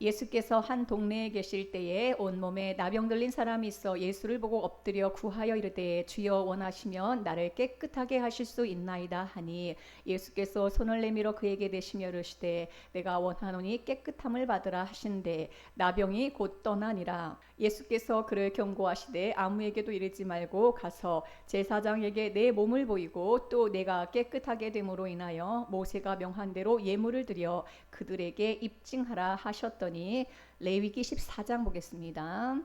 예수께서 한 동네에 계실 때에 온몸에 나병 들린 사람이 있어 예수를 보고 엎드려 구하여 이르되 주여 원하시면 나를 깨끗하게 하실 수 있나이다 하니 예수께서 손을 내밀어 그에게 대시며 이르시되 내가 원하노니 깨끗함을 받으라 하신대 나병이 곧 떠나니라. 예수께서 그를 경고하시되 아무에게도 이르지 말고 가서 제사장에게 내 몸을 보이고 또 내가 깨끗하게 됨으로 인하여 모세가 명한 대로 예물을 드려 그들에게 입증하라 하셨더니 레위기 14장 보겠습니다.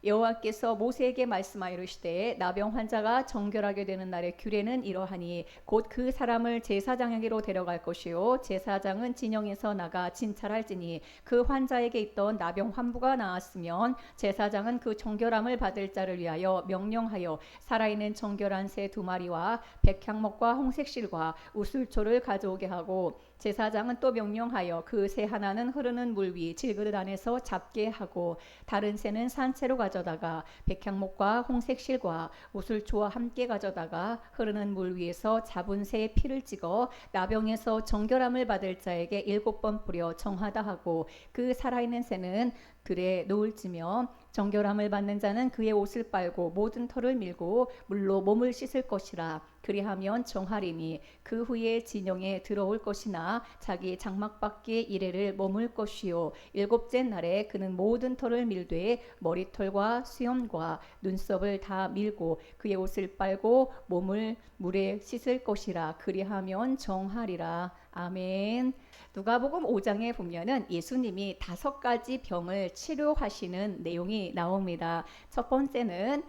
여호와께서 모세에게 말씀하여 이르시되 나병 환자가 정결하게 되는 날의 규례는 이러하니 곧 그 사람을 제사장에게로 데려갈 것이요 제사장은 진영에서 나가 진찰할지니 그 환자에게 있던 나병 환부가 나았으면 제사장은 그 정결함을 받을 자를 위하여 명령하여 살아있는 정결한 새 2마리와 백향목과 홍색실과 우슬초를 가져오게 하고 제사장은 또 명령하여 그 새 하나는 흐르는 물 위 질그릇 안에서 잡게 하고 다른 새는 산채로 가져다가 백향목과 홍색실과 우슬초와 함께 가져다가 흐르는 물 위에서 잡은 새의 피를 찍어 나병에서 정결함을 받을 자에게 7번 뿌려 정하다 하고 그 살아있는 새는 들에 놓을지며 정결함을 받는 자는 그의 옷을 빨고 모든 털을 밀고 물로 몸을 씻을 것이라. 그리하면 정하리니 그 후에 진영에 들어올 것이나 자기 장막밖에 이래를 머물 것이요 7째 날에 그는 모든 털을 밀되 머리털과 수염과 눈썹을 다 밀고 그의 옷을 빨고 몸을 물에 씻을 것이라. 그리하면 정하리라. 아멘. 누가복음 5장에 보면은 예수님이 5가지 병을 치료하시는 내용이 나옵니다. 첫 번째는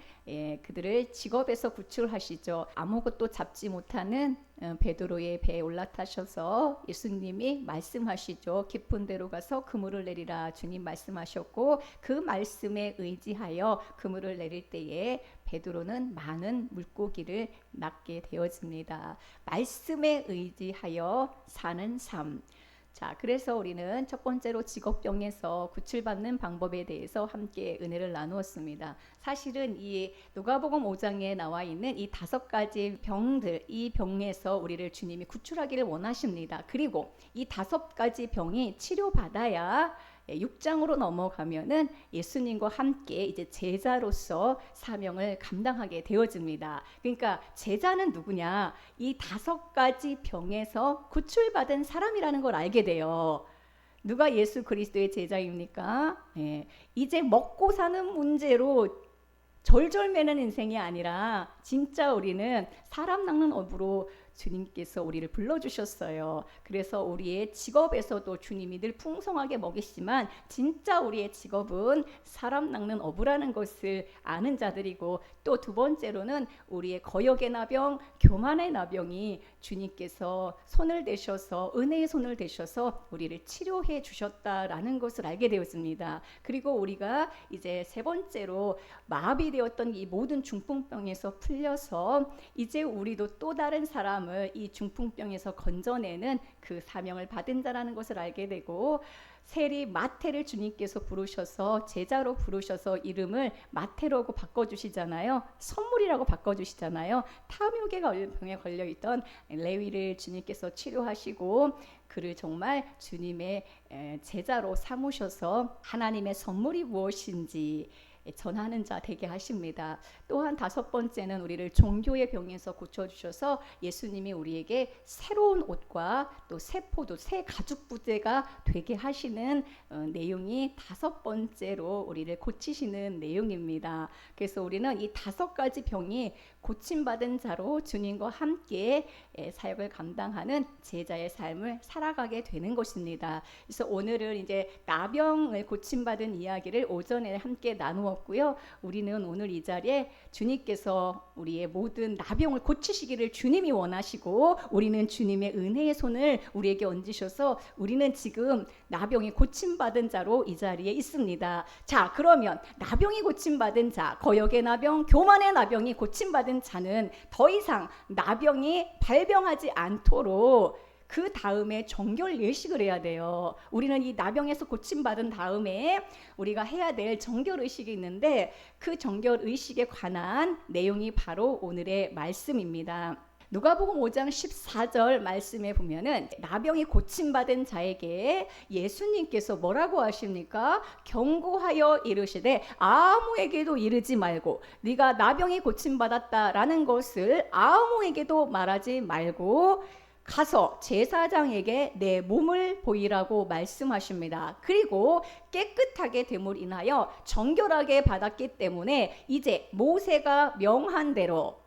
그들을 직업에서 구출하시죠. 아무것도 잡지 못하는 베드로의 배에 올라타셔서 예수님이 말씀하시죠. 깊은 데로 가서 그물을 내리라 주님 말씀하셨고 그 말씀에 의지하여 그물을 내릴 때에 베드로는 많은 물고기를 낚게 되어집니다. 말씀에 의지하여 사는 삶. 자, 그래서 우리는 첫 번째로 직업병에서 구출받는 방법에 대해서 함께 은혜를 나누었습니다. 사실은 이 누가복음 5장에 나와 있는 이 5가지 병들, 이 병에서 우리를 주님이 구출하기를 원하십니다. 그리고 이 5가지 병이 치료받아야 6장으로 넘어가면은 예수님과 함께 이제 제자로서 사명을 감당하게 되어집니다. 그러니까 제자는 누구냐? 이 5가지 병에서 구출받은 사람이라는 걸 알게 돼요. 누가 예수 그리스도의 제자입니까? 이제 먹고 사는 문제로 절절매는 인생이 아니라 진짜 우리는 사람 낚는 업으로 주님께서 우리를 불러주셨어요. 그래서 우리의 직업에서도 주님이 늘 풍성하게 먹이시지만 진짜 우리의 직업은 사람 낚는 어부라는 것을 아는 자들이고 또 2번째로는 우리의 거역의 나병, 교만의 나병이 주님께서 손을 대셔서 은혜의 손을 대셔서 우리를 치료해 주셨다라는 것을 알게 되었습니다. 그리고 우리가 이제 3번째로 마비되었던 이 모든 중풍병에서 풀려서 이제 우리도 또 다른 사람을 이 중풍병에서 건져내는 그 사명을 받은 자라는 것을 알게 되고 세리 마태를 주님께서 부르셔서 제자로 부르셔서 이름을 마태라고 바꿔주시잖아요. 선물이라고 바꿔주시잖아요. 탐욕의 병에 걸려있던 레위를 주님께서 치료하시고 그를 정말 주님의 제자로 삼으셔서 하나님의 선물이 무엇인지 전하는 자 되게 하십니다. 또한 5번째는 우리를 종교의 병에서 고쳐주셔서 예수님이 우리에게 새로운 옷과 또 새 포도, 새 가죽 부대가 되게 하시는 내용이 5번째로 우리를 고치시는 내용입니다. 그래서 우리는 이 5가지 병이 고침받은 자로 주님과 함께 사역을 감당하는 제자의 삶을 살아가게 되는 것입니다. 그래서 오늘은 이제 나병을 고침받은 이야기를 오전에 함께 나누었고요. 우리는 오늘 이 자리에 주님께서 우리의 모든 나병을 고치시기를 주님이 원하시고 우리는 주님의 은혜의 손을 우리에게 얹으셔서 우리는 지금 나병이 고침받은 자로 이 자리에 있습니다. 자, 그러면 나병이 고침받은 자, 거역의 나병, 교만의 나병이 고침받은 자는 더 이상 나병이 발병하지 않도록 그 다음에 정결 예식을 해야 돼요. 우리는 이 나병에서 고침받은 다음에 우리가 해야 될 정결 의식이 있는데 그 정결 의식에 관한 내용이 바로 오늘의 말씀입니다. 누가복음 5장 14절 말씀에 보면은 나병이 고침받은 자에게 예수님께서 뭐라고 하십니까? 경고하여 이르시되 아무에게도 이르지 말고, 네가 나병이 고침받았다라는 것을 아무에게도 말하지 말고 가서 제사장에게 내 몸을 보이라고 말씀하십니다. 그리고 깨끗하게 됨을 인하여 정결하게 받았기 때문에 이제 모세가 명한 대로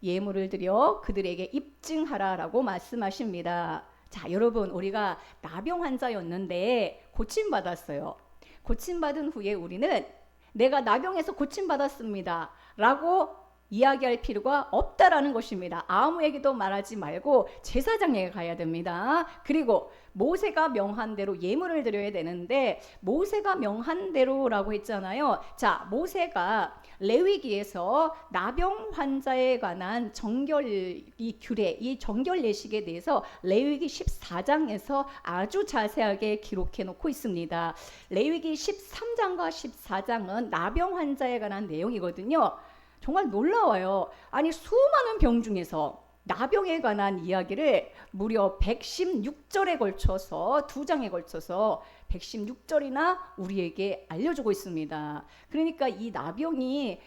예물을 드려 그들에게 입증하라라고 말씀하십니다. 자, 여러분, 우리가 나병 환자였는데 고침받았어요. 고침받은 후에 우리는 내가 나병에서 고침받았습니다 라고 이야기할 필요가 없다라는 것입니다. 아무에게도 말하지 말고 제사장에게 가야 됩니다. 그리고 모세가 명한 대로 예물을 드려야 되는데, 모세가 명한 대로라고 했잖아요. 자, 모세가 레위기에서 나병 환자에 관한 정결 이 규례, 이 정결 예식에 대해서 레위기 14장에서 아주 자세하게 기록해 놓고 있습니다. 레위기 13장과 14장은 나병 환자에 관한 내용이거든요. 정말 놀라워요. 아니, 수많은 병 중에서 나병에 관한 이야기를 무려 116절에 걸쳐서, 2장에 걸쳐서 116절이나 우리에게 알려주고 있습니다. 그러니까 이 나병이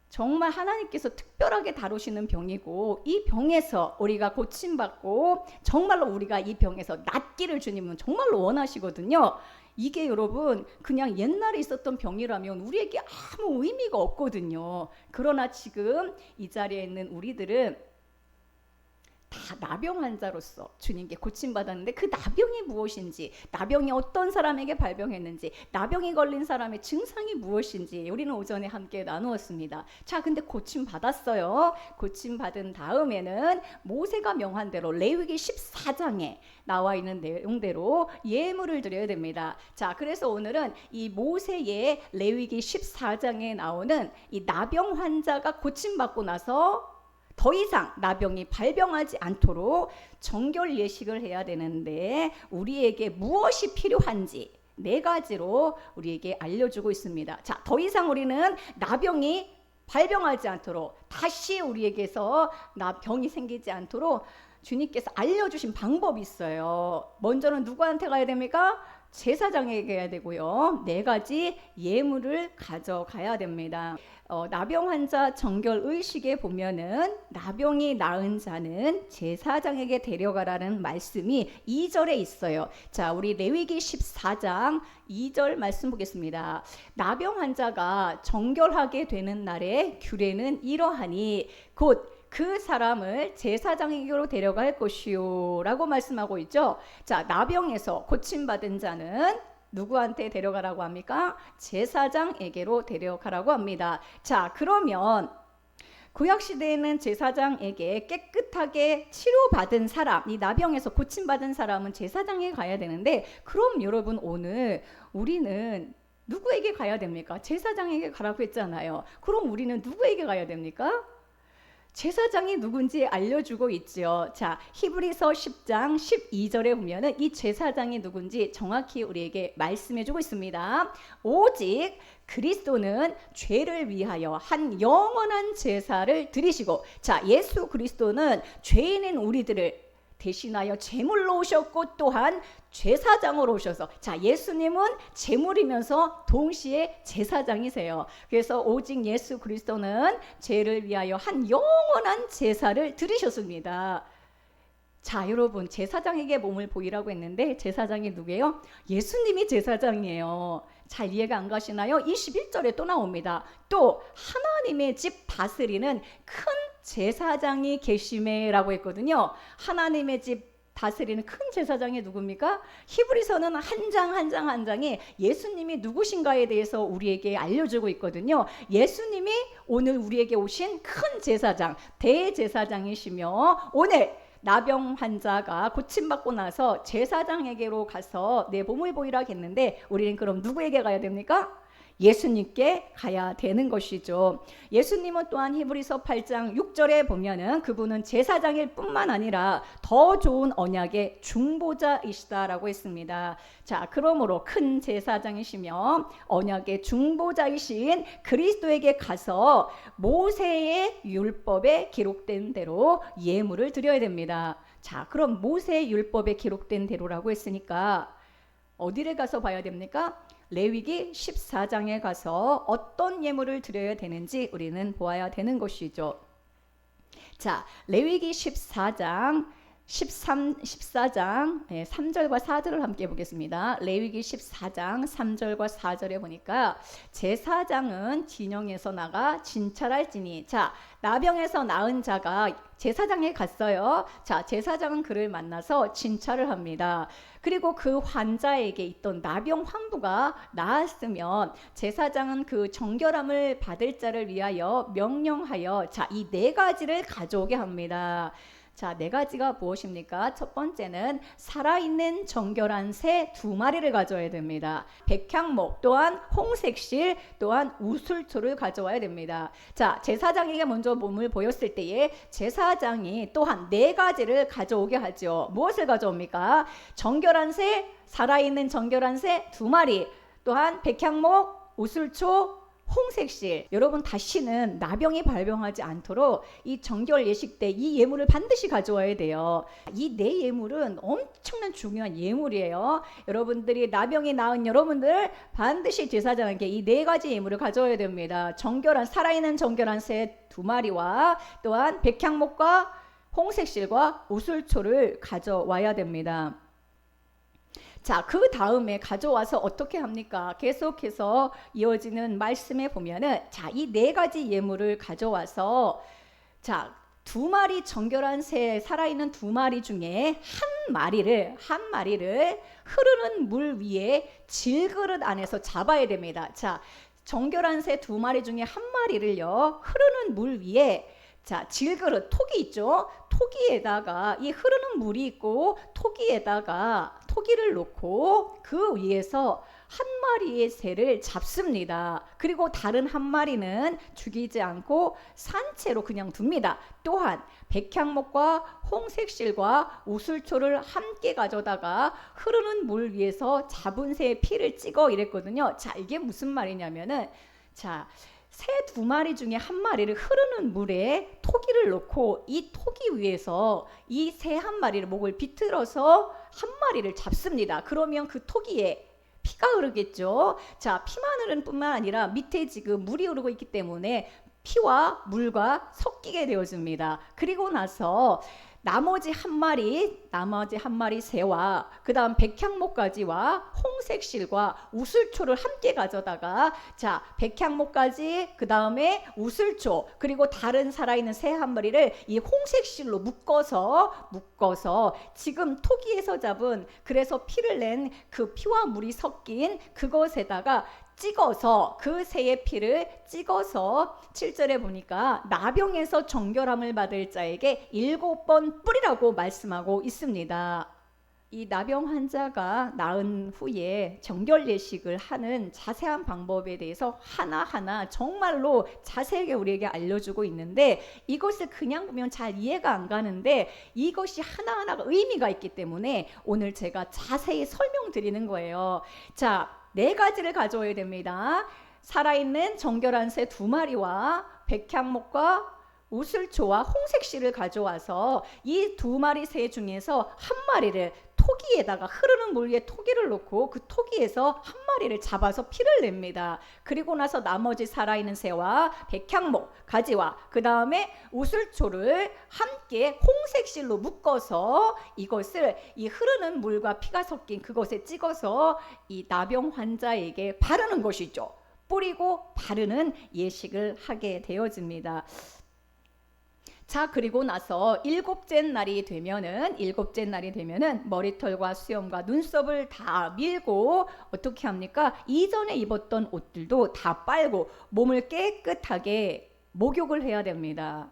정말 하나님께서 특별하게 다루시는 병이고, 이 병에서 우리가 고침받고 정말로 우리가 이 병에서 낫기를 주님은 정말로 원하시거든요. 이게 여러분 그냥 옛날에 있었던 병이라면 우리에게 아무 의미가 없거든요. 그러나 지금 이 자리에 있는 우리들은 다 나병 환자로서 주님께 고침받았는데, 그 나병이 무엇인지, 나병이 어떤 사람에게 발병했는지, 나병이 걸린 사람의 증상이 무엇인지 우리는 오전에 함께 나누었습니다. 자, 근데 고침받았어요. 고침받은 다음에는 모세가 명한 대로 레위기 14장에 나와 있는 내용대로 예물을 드려야 됩니다. 자, 그래서 오늘은 이 모세의 레위기 14장에 나오는 이 나병 환자가 고침받고 나서 더 이상 나병이 발병하지 않도록 정결 예식을 해야 되는데, 우리에게 무엇이 필요한지 4가지로 우리에게 알려주고 있습니다. 자, 더 이상 우리는 나병이 발병하지 않도록, 다시 우리에게서 병이 생기지 않도록 주님께서 알려주신 방법이 있어요. 먼저는 누구한테 가야 됩니까? 제사장에게 가야 되고요. 4가지 예물을 가져가야 됩니다. 나병 환자 정결 의식에 보면은 나병이 나은 자는 제사장에게 데려가라는 말씀이 2절에 있어요. 자, 우리 레위기 14장 2절 말씀 보겠습니다. 나병 환자가 정결하게 되는 날의 규례는 이러하니 곧 그 사람을 제사장에게로 데려갈 것이요 라고 말씀하고 있죠. 자, 나병에서 고침받은 자는 누구한테 데려가라고 합니까? 제사장에게로 데려가라고 합니다. 자, 그러면 구약시대에는 제사장에게 깨끗하게 치료받은 사람, 이 나병에서 고침받은 사람은 제사장에 가야 되는데, 그럼 여러분 오늘 우리는 누구에게 가야 됩니까? 제사장에게 가라고 했잖아요. 그럼 우리는 누구에게 가야 됩니까? 제사장이 누군지 알려주고 있죠. 자, 히브리서 10장 12절에 보면은 이 제사장이 누군지 정확히 우리에게 말씀해주고 있습니다. 오직 그리스도는 죄를 위하여 한 영원한 제사를 드리시고, 자, 예수 그리스도는 죄인인 우리들을 대신하여 제물로 오셨고 또한 제사장으로 오셔서, 자, 예수님은 제물이면서 동시에 제사장이세요. 그래서 오직 예수 그리스도는 죄를 위하여 한 영원한 제사를 드리셨습니다. 자, 여러분, 제사장에게 몸을 보이라고 했는데 제사장이 누구예요? 예수님이 제사장이에요. 잘 이해가 안 가시나요? 21절에 또 나옵니다. 또 하나님의 집 다스리는 큰 제사장이 계심에라고 했거든요. 하나님의 집 다스리는 큰 제사장이 누굽니까? 히브리서는 한 장 한 장 한 장이 예수님이 누구신가에 대해서 우리에게 알려주고 있거든요. 예수님이 오늘 우리에게 오신 큰 제사장, 대제사장이시며, 오늘 나병 환자가 고침받고 나서 제사장에게로 가서 내 몸을 보이라 했는데, 우리는 그럼 누구에게 가야 됩니까? 예수님께 가야 되는 것이죠. 예수님은 또한 히브리서 8장 6절에 보면은 그분은 제사장일 뿐만 아니라 더 좋은 언약의 중보자이시다라고 했습니다. 자, 그러므로 큰 제사장이시며 언약의 중보자이신 그리스도에게 가서 모세의 율법에 기록된 대로 예물을 드려야 됩니다. 자, 그럼 모세의 율법에 기록된 대로라고 했으니까 어디를 가서 봐야 됩니까? 레위기 14장에 가서 어떤 예물을 드려야 되는지 우리는 보아야 되는 것이죠. 자, 레위기 14장 14장 3절과 4절을 함께 보겠습니다. 레위기 14장 3절과 4절에 보니까 제사장은 진영에서 나가 진찰할지니, 자, 나병에서 나은 자가 제사장에 갔어요. 자, 제사장은 그를 만나서 진찰을 합니다. 그리고 그 환자에게 있던 나병 환부가 나았으면 제사장은 그 정결함을 받을 자를 위하여 명령하여, 자, 이 네 가지를 가져오게 합니다. 자, 네 가지가 무엇입니까? 첫 번째는 살아있는 정결한 새 2마리를 가져와야 됩니다. 백향목, 또한 홍색실, 또한 우슬초를 가져와야 됩니다. 자, 제사장에게 먼저 몸을 보였을 때에 제사장이 또한 네 가지를 가져오게 하죠. 무엇을 가져옵니까? 정결한 새, 살아있는 정결한 새 2마리, 또한 백향목, 우슬초, 홍색실. 여러분, 다시는 나병이 발병하지 않도록 이 정결 예식 때 이 예물을 반드시 가져와야 돼요. 이 네 예물은 엄청난 중요한 예물이에요. 여러분들이 나병이 나은 여러분들 반드시 제사장에게 이 네 가지 예물을 가져와야 됩니다. 정결한, 살아있는 정결한 새 2마리와 또한 백향목과 홍색실과 우슬초를 가져와야 됩니다. 자, 그 다음에 가져와서 어떻게 합니까? 계속해서 이어지는 말씀에 보면은, 자, 이 네 가지 예물을 가져와서, 자, 2마리 정결한 새, 살아있는 2마리 중에 한 마리를 흐르는 물 위에 질그릇 안에서 잡아야 됩니다. 자, 정결한 새 2마리 중에 한 마리를요, 흐르는 물 위에, 자, 질그릇, 톡이 있죠? 토기에다가 이 흐르는 물이 있고 토기를 놓고 그 위에서 한 마리의 새를 잡습니다. 그리고 다른 한 마리는 죽이지 않고 산채로 그냥 둡니다. 또한 백향목과 홍색실과 우슬초를 함께 가져다가 흐르는 물 위에서 잡은 새의 피를 찍어 이랬거든요. 자, 이게 무슨 말이냐면은, 자, 새 2마리 중에 한 마리를 흐르는 물에 토기를 놓고 이 토기 위에서 이 새 한 마리를 목을 비틀어서 한 마리를 잡습니다. 그러면 그 토기에 피가 흐르겠죠. 자, 피만 흐르는 뿐만 아니라 밑에 지금 물이 흐르고 있기 때문에 피와 물과 섞이게 되어집니다. 그리고 나서 나머지 한 마리 새와 그 다음 백향목가지와 홍색실과 우슬초를 함께 가져다가, 자, 백향목가지, 그 다음에 우슬초, 그리고 다른 살아있는 새 한 마리를 이 홍색실로 묶어서 지금 토기에서 잡은, 그래서 피를 낸 그 피와 물이 섞인 그것에다가 찍어서, 그 새의 피를 찍어서 7절에 보니까 나병에서 정결함을 받을 자에게 7번 뿌리라고 말씀하고 있습니다. 이 나병 환자가 나은 후에 정결 예식을 하는 자세한 방법에 대해서 하나하나 정말로 자세하게 우리에게 알려주고 있는데, 이것을 그냥 보면 잘 이해가 안 가는데 이것이 하나하나가 의미가 있기 때문에 오늘 제가 자세히 설명드리는 거예요. 자, 네 가지를 가져와야 됩니다. 살아있는 정결한 새 2마리와 백향목과 우슬초와 홍색실을 가져와서 이 2마리 새 중에서 한 마리를 토기에다가, 흐르는 물 위에 토기를 놓고 그 토기에서 한 마리를 잡아서 피를 냅니다. 그리고 나서 나머지 살아있는 새와 백향목 가지와 그 다음에 우슬초를 함께 홍색실로 묶어서 이것을 이 흐르는 물과 피가 섞인 그것에 찍어서 이 나병 환자에게 바르는 것이죠. 뿌리고 바르는 예식을 하게 되어집니다. 자, 그리고 나서 일곱째 날이 되면은 머리털과 수염과 눈썹을 다 밀고 어떻게 합니까? 이전에 입었던 옷들도 다 빨고 몸을 깨끗하게 목욕을 해야 됩니다.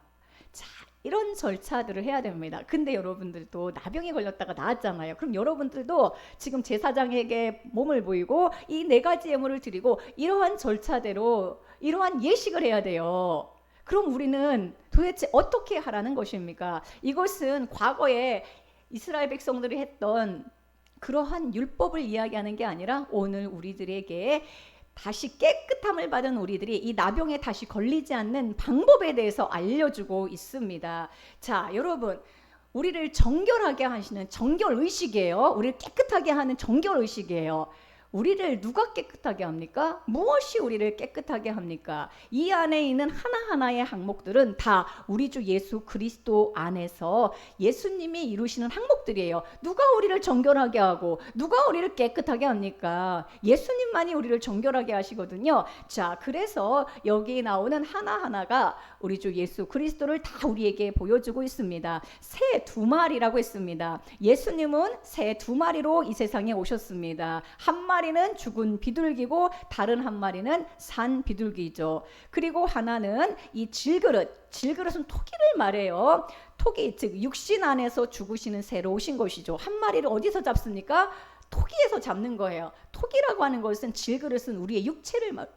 자, 이런 절차들을 해야 됩니다. 근데 여러분들도 나병에 걸렸다가 나았잖아요. 그럼 여러분들도 지금 제사장에게 몸을 보이고 이 네 가지 예물을 드리고 이러한 절차대로 이러한 예식을 해야 돼요. 그럼 우리는 도대체 어떻게 하라는 것입니까? 이것은 과거에 이스라엘 백성들이 했던 그러한 율법을 이야기하는 게 아니라 오늘 우리들에게 다시 깨끗함을 받은 우리들이 이 나병에 다시 걸리지 않는 방법에 대해서 알려주고 있습니다. 자, 여러분, 우리를 정결하게 하시는 정결의식이에요. 우리를 깨끗하게 하는 정결의식이에요. 우리를 누가 깨끗하게 합니까? 무엇이 우리를 깨끗하게 합니까? 이 안에 있는 하나하나의 항목들은 다 우리 주 예수 그리스도 안에서 예수님이 이루시는 항목들이에요. 누가 우리를 정결하게 하고 누가 우리를 깨끗하게 합니까? 예수님만이 우리를 정결하게 하시거든요. 자, 그래서 여기 나오는 하나하나가 우리 주 예수 그리스도를 다 우리에게 보여주고 있습니다. 새 두 마리라고 했습니다. 예수님은 새 두 마리로 이 세상에 오셨습니다. 한 마리는 죽은 비둘기고 다른 한 마리는 산 비둘기죠. 그리고 하나는 이 질그릇은 토기를 말해요. 토기, 즉 육신 안에서 죽으시는 새로 오신 것이죠. 한 마리를 어디서 잡습니까? 토기에서 잡는 거예요. 토기라고 하는 것은 질그릇은 우리의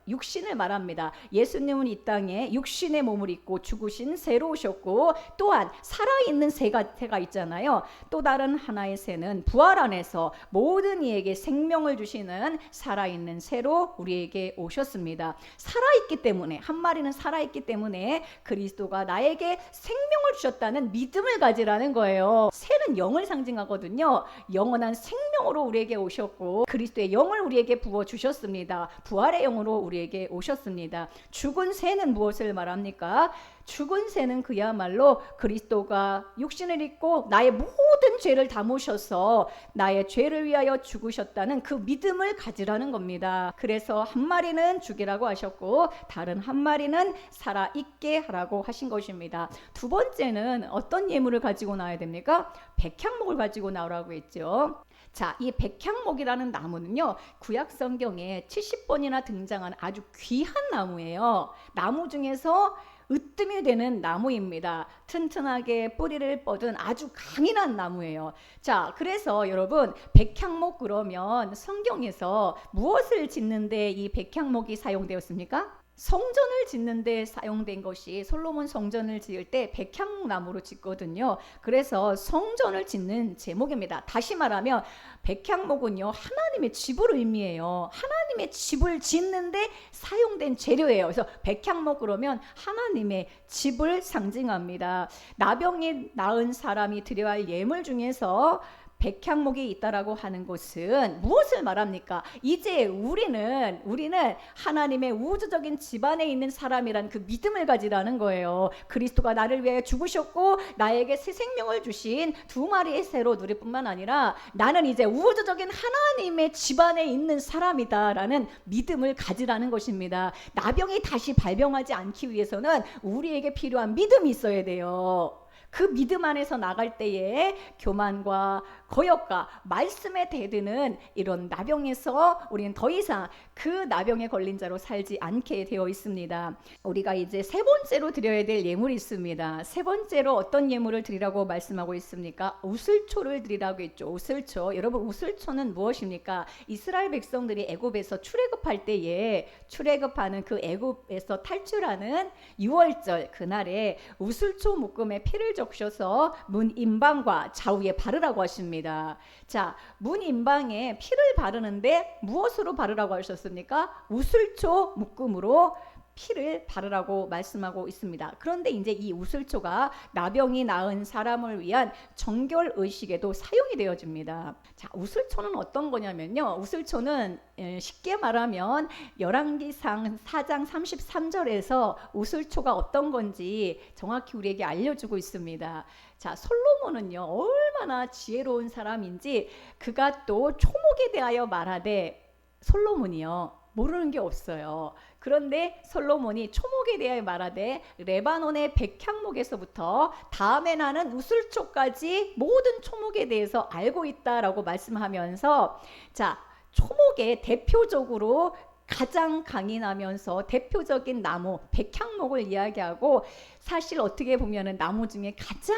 육신을 말합니다. 예수님은 이 땅에 육신의 몸을 입고 죽으신 새로 오셨고 또한 살아있는 새가 있잖아요. 또 다른 하나의 새는 부활 안에서 모든 이에게 생명을 주시는 살아있는 새로 우리에게 오셨습니다. 살아있기 때문에 한 마리는 살아있기 때문에 그리스도가 나에게 생명을 주셨다는 믿음을 가지라는 거예요. 새는 영을 상징하거든요. 영원한 생명으로 우리에게 오셨고 그리스도의 영을 우리에게 부어 주셨습니다. 부활의 영으로 우리에게 오셨습니다. 죽은 새는 무엇을 말합니까? 죽은 새는 그야말로 그리스도가 육신을 입고 나의 모든 죄를 담으셔서 나의 죄를 위하여 죽으셨다는 그 믿음을 가지라는 겁니다. 그래서 한 마리는 죽이라고 하셨고 다른 한 마리는 살아있게 하라고 하신 것입니다. 두 번째는 어떤 예물을 가지고 나와야 됩니까? 백향목을 가지고 나오라고 했죠. 자, 이 백향목이라는 나무는요, 구약 성경에 70번이나 등장한 아주 귀한 나무예요. 나무 중에서 으뜸이 되는 나무입니다. 튼튼하게 뿌리를 뻗은 아주 강인한 나무예요. 자, 그래서 여러분, 백향목 그러면 성경에서 무엇을 짓는데 이 백향목이 사용되었습니까? 성전을 짓는 데 사용된 것이 솔로몬 성전을 지을 때 백향나무로 짓거든요. 그래서 성전을 짓는 제목입니다. 다시 말하면 백향목은요, 하나님의 집을 의미해요. 하나님의 집을 짓는데 사용된 재료예요. 그래서 백향목 그러면 하나님의 집을 상징합니다. 나병이 나은 사람이 드려야 할 예물 중에서 백향목이 있다라고 하는 것은 무엇을 말합니까? 이제 우리는 하나님의 우주적인 집안에 있는 사람이란 그 믿음을 가지라는 거예요. 그리스도가 나를 위해 죽으셨고 나에게 새 생명을 주신 두 마리의 새로 누릴 뿐만 아니라 나는 이제 우주적인 하나님의 집안에 있는 사람이다라는 믿음을 가지라는 것입니다. 나병이 다시 발병하지 않기 위해서는 우리에게 필요한 믿음이 있어야 돼요. 그 믿음 안에서 나갈 때에 교만과 거역과 말씀에 대드는 이런 나병에서 우리는 더 이상 그 나병에 걸린 자로 살지 않게 되어 있습니다. 우리가 이제 세 번째로 드려야 될 예물이 있습니다. 세 번째로 어떤 예물을 드리라고 말씀하고 있습니까? 우슬초를 드리라고 했죠. 우슬초. 여러분, 우슬초는 무엇입니까? 이스라엘 백성들이 애굽에서 출애굽할 때에 출애굽하는 그 애굽에서 탈출하는 6월절 그날에 우슬초 묶음에 피를 적셔서 문 임방과 좌우에 바르라고 하십니다. 자, 문 임방에 피를 바르는데 무엇으로 바르라고 하셨습니까? 우슬초 묶음으로 피를 바르라고 말씀하고 있습니다. 그런데 이제 이 우슬초가 나병이 나은 사람을 위한 정결 의식에도 사용이 되어집니다. 자, 우슬초는 어떤 거냐면요. 우슬초는 쉽게 말하면 열왕기상 4장 33절에서 우슬초가 어떤 건지 정확히 우리에게 알려주고 있습니다. 자, 솔로몬은요, 얼마나 지혜로운 사람인지 그가 또 초목에 대하여 말하되 솔로몬이요, 모르는 게 없어요. 그런데 솔로몬이 초목에 대하여 말하되 레바논의 백향목에서부터 다음에 나는 우슬초까지 모든 초목에 대해서 알고 있다라고 말씀하면서 자, 초목의 대표적으로 가장 강인하면서 대표적인 나무 백향목을 이야기하고, 사실 어떻게 보면은 나무 중에 가장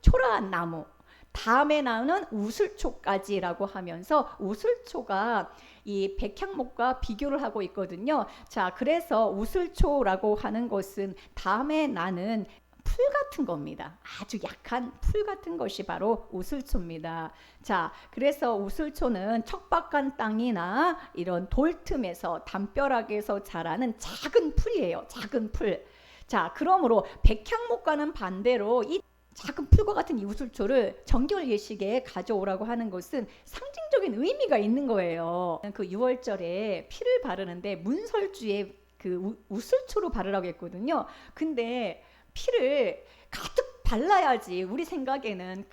초라한 나무, 다음에 나오는 우슬초까지라고 하면서 우슬초가 이 백향목과 비교를 하고 있거든요. 자, 그래서 우슬초라고 하는 것은 다음에 나는 풀 같은 겁니다. 아주 약한 풀 같은 것이 바로 우슬초입니다. 자, 그래서 우슬초는 척박한 땅이나 이런 돌틈에서 담벼락에서 자라는 작은 풀이에요. 작은 풀. 자, 그러므로 백향목과는 반대로 이 작은 풀과 같은 이 우슬초를 정결 예식에 가져오라고 하는 것은 상징적인 의미가 있는 거예요. 그 6월절에 피를 바르는데 문설주에 그 우슬초로 바르라고 했거든요. 근데 피를 가득 발라야지, 우리 생각에는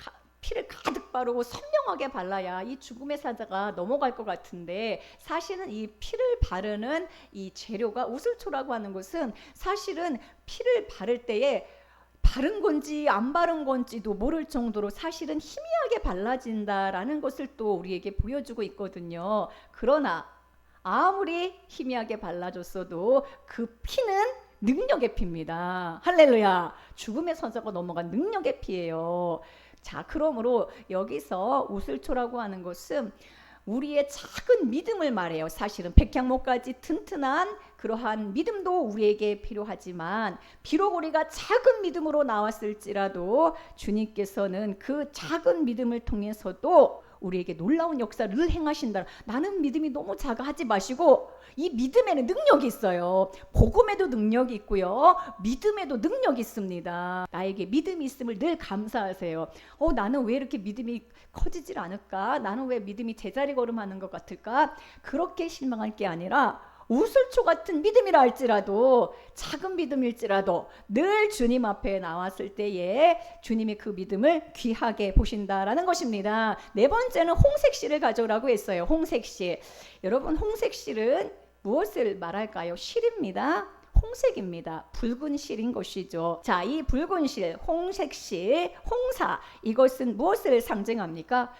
피를 가득 바르고 선명하게 발라야 이 죽음의 사자가 넘어갈 것 같은데, 사실은 이 피를 바르는 이 재료가 우슬초라고 하는 것은 사실은 피를 바를 때에 바른 건지 안 바른 건지도 모를 정도로 사실은 희미하게 발라진다라는 것을 또 우리에게 보여주고 있거든요. 그러나 아무리 희미하게 발라줬어도 그 피는 능력의 피입니다. 할렐루야. 죽음의 사자가 넘어간 능력의 피예요. 자, 그러므로 여기서 우슬초라고 하는 것은 우리의 작은 믿음을 말해요. 사실은 백향목까지 튼튼한 그러한 믿음도 우리에게 필요하지만, 비록 우리가 작은 믿음으로 나왔을지라도 주님께서는 그 작은 믿음을 통해서도 우리에게 놀라운 역사를 늘 행하신다. 나는 믿음이 너무 작아 하지 마시고, 이 믿음에는 능력이 있어요. 복음에도 능력이 있고요, 믿음에도 능력이 있습니다. 나에게 믿음이 있음을 늘 감사하세요. 나는 왜 이렇게 믿음이 커지질 않을까? 나는 왜 믿음이 제자리 걸음하는 것 같을까? 그렇게 실망할 게 아니라, 우슬초 같은 믿음이라 할지라도, 작은 믿음일지라도 늘 주님 앞에 나왔을 때에 주님이 그 믿음을 귀하게 보신다라는 것입니다. 네 번째는 홍색실을 가져오라고 했어요. 홍색실. 여러분, 홍색실은 무엇을 말할까요? 실입니다. 홍색입니다. 붉은 실인 것이죠. 자, 이 붉은 실, 홍색실, 홍사, 이것은 무엇을 상징합니까?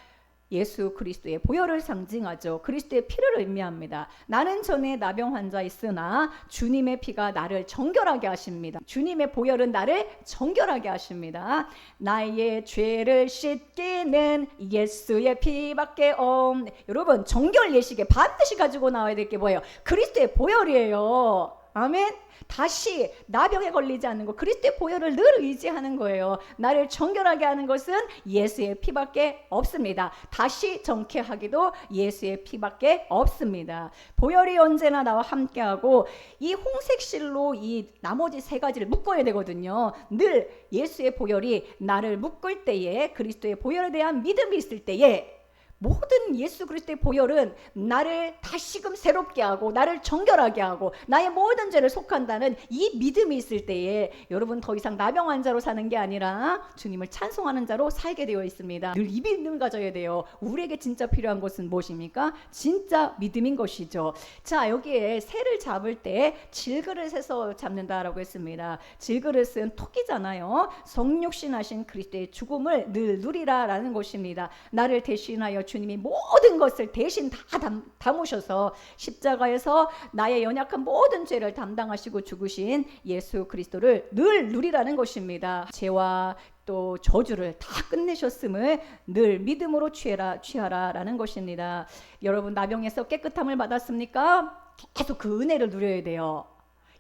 예수 그리스도의 보혈을 상징하죠. 그리스도의 피를 의미합니다. 나는 전에 나병 환자 있으나 주님의 피가 나를 정결하게 하십니다. 주님의 보혈은 나를 정결하게 하십니다. 나의 죄를 씻기는 예수의 피밖에 없네. 여러분, 정결 예식에 반드시 가지고 나와야 될 게 뭐예요? 그리스도의 보혈이에요. 아멘. 다시 나병에 걸리지 않는 것, 그리스도의 보혈을 늘 의지하는 거예요. 나를 정결하게 하는 것은 예수의 피밖에 없습니다. 다시 정케하기도 예수의 피밖에 없습니다. 보혈이 언제나 나와 함께하고, 이 홍색실로 이 나머지 세 가지를 묶어야 되거든요. 늘 예수의 보혈이 나를 묶을 때에, 그리스도의 보혈에 대한 믿음이 있을 때에, 모든 예수 그리스도의 보혈은 나를 다시금 새롭게 하고 나를 정결하게 하고 나의 모든 죄를 속한다는 이 믿음이 있을 때에 여러분 더 이상 나병 환자로 사는 게 아니라 주님을 찬송하는 자로 살게 되어 있습니다. 늘 이 믿음을 가져야 돼요. 우리에게 진짜 필요한 것은 무엇입니까? 진짜 믿음인 것이죠. 자, 여기에 새를 잡을 때 질그릇에서 잡는다라고 했습니다. 질그릇은 토끼잖아요. 성육신하신 그리스도의 죽음을 늘 누리라라는 것입니다. 나를 대신하여 주님이 모든 것을 대신 다 담으셔서 십자가에서 나의 연약한 모든 죄를 담당하시고 죽으신 예수 그리스도를 늘 누리라는 것입니다. 죄와 또 저주를 다 끝내셨음을 늘 믿음으로 취하라라는 것입니다. 여러분, 나병에서 깨끗함을 받았습니까? 계속 그 은혜를 누려야 돼요.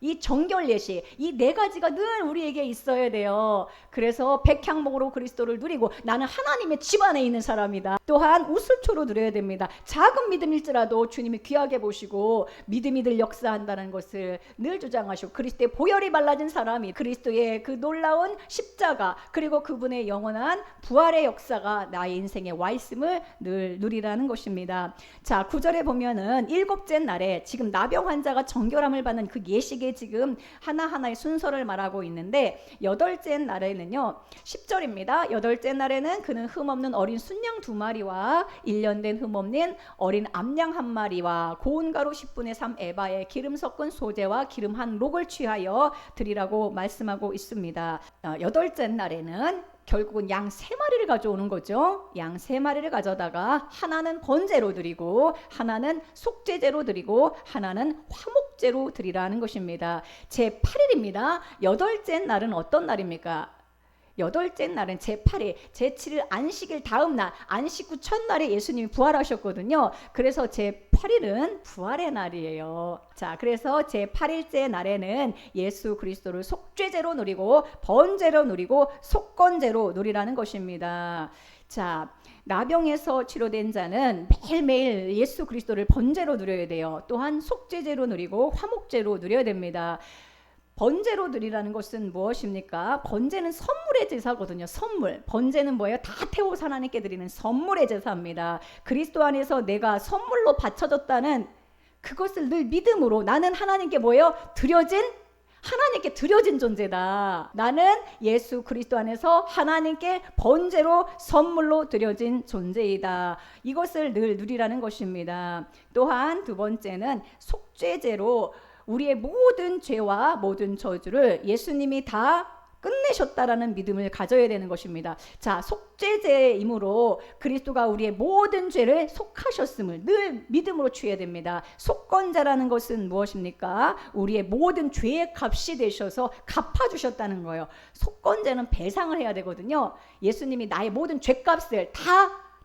이 정결 예식, 이 네 가지가 늘 우리에게 있어야 돼요. 그래서 백향목으로 그리스도를 누리고, 나는 하나님의 집 안에 있는 사람이다. 또한 우슬초로 누려야 됩니다. 작은 믿음일지라도 주님이 귀하게 보시고 믿음이 늘 역사한다는 것을 늘 주장하시고, 그리스도의 보혈이 발라진 사람이 그리스도의 그 놀라운 십자가, 그리고 그분의 영원한 부활의 역사가 나의 인생에 와 있음을 늘 누리라는 것입니다. 자, 9절에 보면은 일곱째 날에 지금 나병 환자가 정결함을 받는 그 예식의 지금 하나하나의 순서를 말하고 있는데, 여덟째 날에는요, 10절입니다. 여덟째 날에는 그는 흠없는 어린 순양 2마리와 1년 된 흠없는 어린 암양 1마리와 고운 가루 10분의 3 에바에 기름 섞은 소재와 기름 한 록을 취하여 드리라고 말씀하고 있습니다. 여덟째 날에는 결국은 양 3마리를 가져오는 거죠. 양 3마리를 가져다가 하나는 번제로 드리고 하나는 속죄제로 드리고 하나는 화목제로 드리라는 것입니다. 제8일입니다. 여덟째 날은 어떤 날입니까? 여덟째 날은 제8일, 제7일 안식일 다음 날, 안식 후 첫날에 예수님이 부활하셨거든요. 그래서 제8일은 부활의 날이에요. 자, 그래서 제8일째 날에는 예수 그리스도를 속죄제로 누리고 번제로 누리고 속건제로 누리라는 것입니다. 자, 나병에서 치료된 자는 매일매일 예수 그리스도를 번제로 누려야 돼요. 또한 속죄제로 누리고 화목제로 누려야 됩니다. 번제로 드리라는 것은 무엇입니까? 번제는 선물의 제사거든요. 선물. 번제는 뭐예요? 다 태워서 하나님께 드리는 선물의 제사입니다. 그리스도 안에서 내가 선물로 바쳐졌다는 그것을 늘 믿음으로 나는 하나님께 뭐예요? 하나님께 드려진 존재다. 나는 예수 그리스도 안에서 하나님께 번제로 선물로 드려진 존재이다. 이것을 늘 누리라는 것입니다. 또한 두 번째는 속죄제로 우리의 모든 죄와 모든 저주를 예수님이 다 끝내셨다라는 믿음을 가져야 되는 것입니다. 자, 속죄제이므로 그리스도가 우리의 모든 죄를 속하셨음을 늘 믿음으로 취해야 됩니다. 속건자라는 것은 무엇입니까? 우리의 모든 죄의 값이 되셔서 갚아주셨다는 거예요. 속건자는 배상을 해야 되거든요. 예수님이 나의 모든 죄값을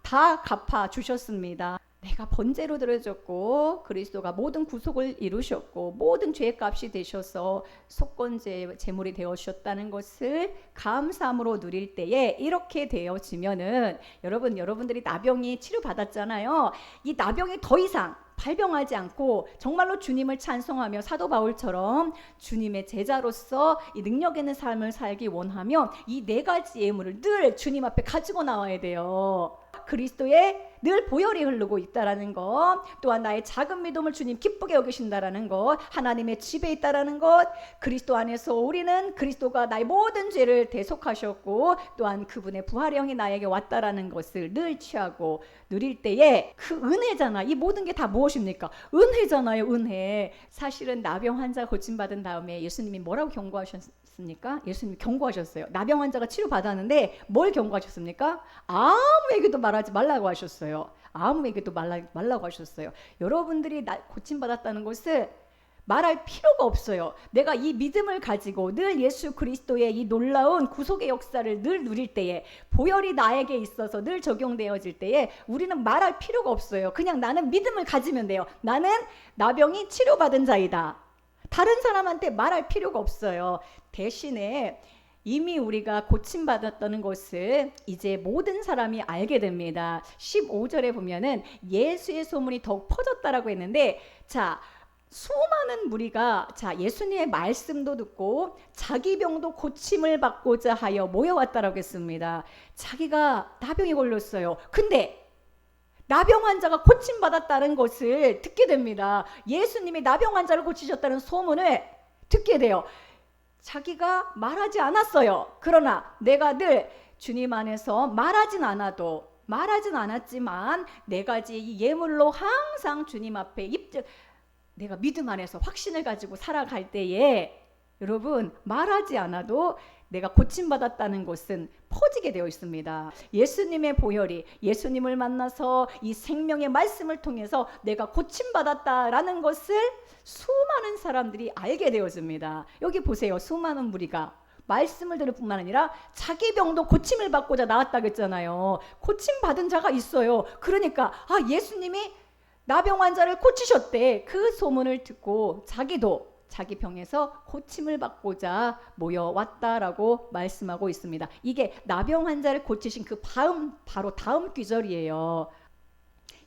다 갚아주셨습니다. 내가 번제로 드려졌고 그리스도가 모든 구속을 이루셨고 모든 죄의 값이 되셔서 속건제 제물이 되어주셨다는 것을 감사함으로 누릴 때에 이렇게 되어지면은 여러분들이 나병이 치료받았잖아요. 이 나병이 더 이상 발병하지 않고 정말로 주님을 찬송하며 사도 바울처럼 주님의 제자로서 이 능력 있는 삶을 살기 원하면 이 4가지 예물을 늘 주님 앞에 가지고 나와야 돼요. 그리스도의 늘 보혈이 흐르고 있다라는 것, 또한 나의 작은 믿음을 주님 기쁘게 여기신다라는 것, 하나님의 집에 있다라는 것, 그리스도 안에서 우리는 그리스도가 나의 모든 죄를 대속하셨고 또한 그분의 부활의 영이 나에게 왔다라는 것을 늘 취하고 누릴 때에 그 은혜잖아. 이 모든 게 다 무엇입니까? 은혜잖아요. 은혜. 사실은 나병 환자 고침받은 다음에 예수님이 뭐라고 경고하셨습니까? 예수님이 경고하셨어요. 나병 환자가 치료받았는데 뭘 경고하셨습니까? 아무에게도 말하지 말라고 하셨어요. 아무에게도 말라고 하셨어요. 여러분들이 고침받았다는 것을 말할 필요가 없어요. 내가 이 믿음을 가지고 늘 예수 그리스도의 이 놀라운 구속의 역사를 늘 누릴 때에 보혈이 나에게 있어서 늘 적용되어질 때에 우리는 말할 필요가 없어요. 그냥 나는 믿음을 가지면 돼요. 나는 나병이 치료받은 자이다. 다른 사람한테 말할 필요가 없어요. 대신에 이미 우리가 고침받았다는 것을 이제 모든 사람이 알게 됩니다. 15절에 보면은 예수의 소문이 더욱 퍼졌다라고 했는데, 자, 수많은 무리가 예수님의 말씀도 듣고 자기 병도 고침을 받고자 하여 모여왔다라고 했습니다. 자기가 나병이 걸렸어요. 근데 나병 환자가 고침받았다는 것을 듣게 됩니다. 예수님이 나병 환자를 고치셨다는 소문을 듣게 돼요. 자기가 말하지 않았어요. 그러나 내가 늘 주님 안에서 말하진 않았지만 4가지 예물로 항상 주님 앞에 내가 믿음 안에서 확신을 가지고 살아갈 때에 여러분 말하지 않아도 내가 고침받았다는 것은 퍼지게 되어 있습니다. 예수님의 보혈이 예수님을 만나서 이 생명의 말씀을 통해서 내가 고침받았다라는 것을 수많은 사람들이 알게 되어집니다. 여기 보세요. 수많은 무리가 말씀을 들을 뿐만 아니라 자기 병도 고침을 받고자 나왔다고 했잖아요. 고침받은 자가 있어요. 그러니까 예수님이 나병 환자를 고치셨대. 그 소문을 듣고 자기도 자기 병에서 고침을 받고자 모여왔다라고 말씀하고 있습니다. 이게 나병 환자를 고치신 그 바로 다음 귀절이에요.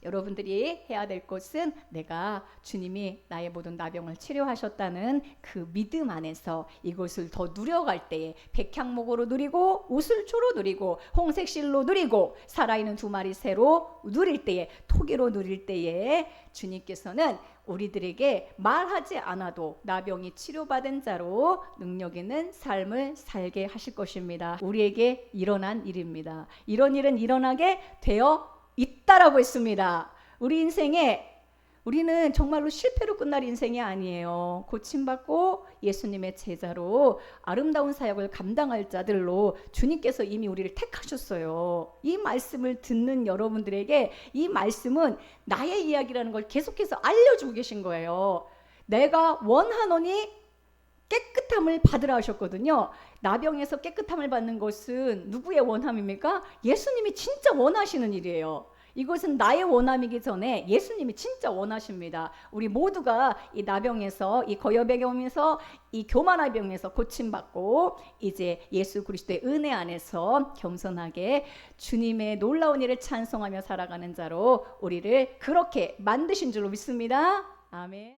여러분들이 해야 될 것은 내가 주님이 나의 모든 나병을 치료하셨다는 그 믿음 안에서 이것을 더 누려갈 때에 백향목으로 누리고 우슬초로 누리고 홍색실로 누리고 살아있는 2마리 새로 누릴 때에 토기로 누릴 때에 주님께서는 우리들에게 말하지 않아도 나병이 치료받은 자로 능력 있는 삶을 살게 하실 것입니다. 우리에게 일어난 일입니다. 이런 일은 일어나게 되어 있다라고 했습니다. 우리 인생에 우리는 정말로 실패로 끝날 인생이 아니에요. 고침받고 예수님의 제자로 아름다운 사역을 감당할 자들로 주님께서 이미 우리를 택하셨어요. 이 말씀을 듣는 여러분들에게 이 말씀은 나의 이야기라는 걸 계속해서 알려주고 계신 거예요. 내가 원하노니 깨끗함을 받으라 하셨거든요. 나병에서 깨끗함을 받는 것은 누구의 원함입니까? 예수님이 진짜 원하시는 일이에요. 이것은 나의 원함이기 전에 예수님이 진짜 원하십니다. 우리 모두가 이 나병에서, 이 거여병에 오면서, 이 교만한 병에서 고침받고 이제 예수 그리스도의 은혜 안에서 겸손하게 주님의 놀라운 일을 찬송하며 살아가는 자로 우리를 그렇게 만드신 줄로 믿습니다. 아멘.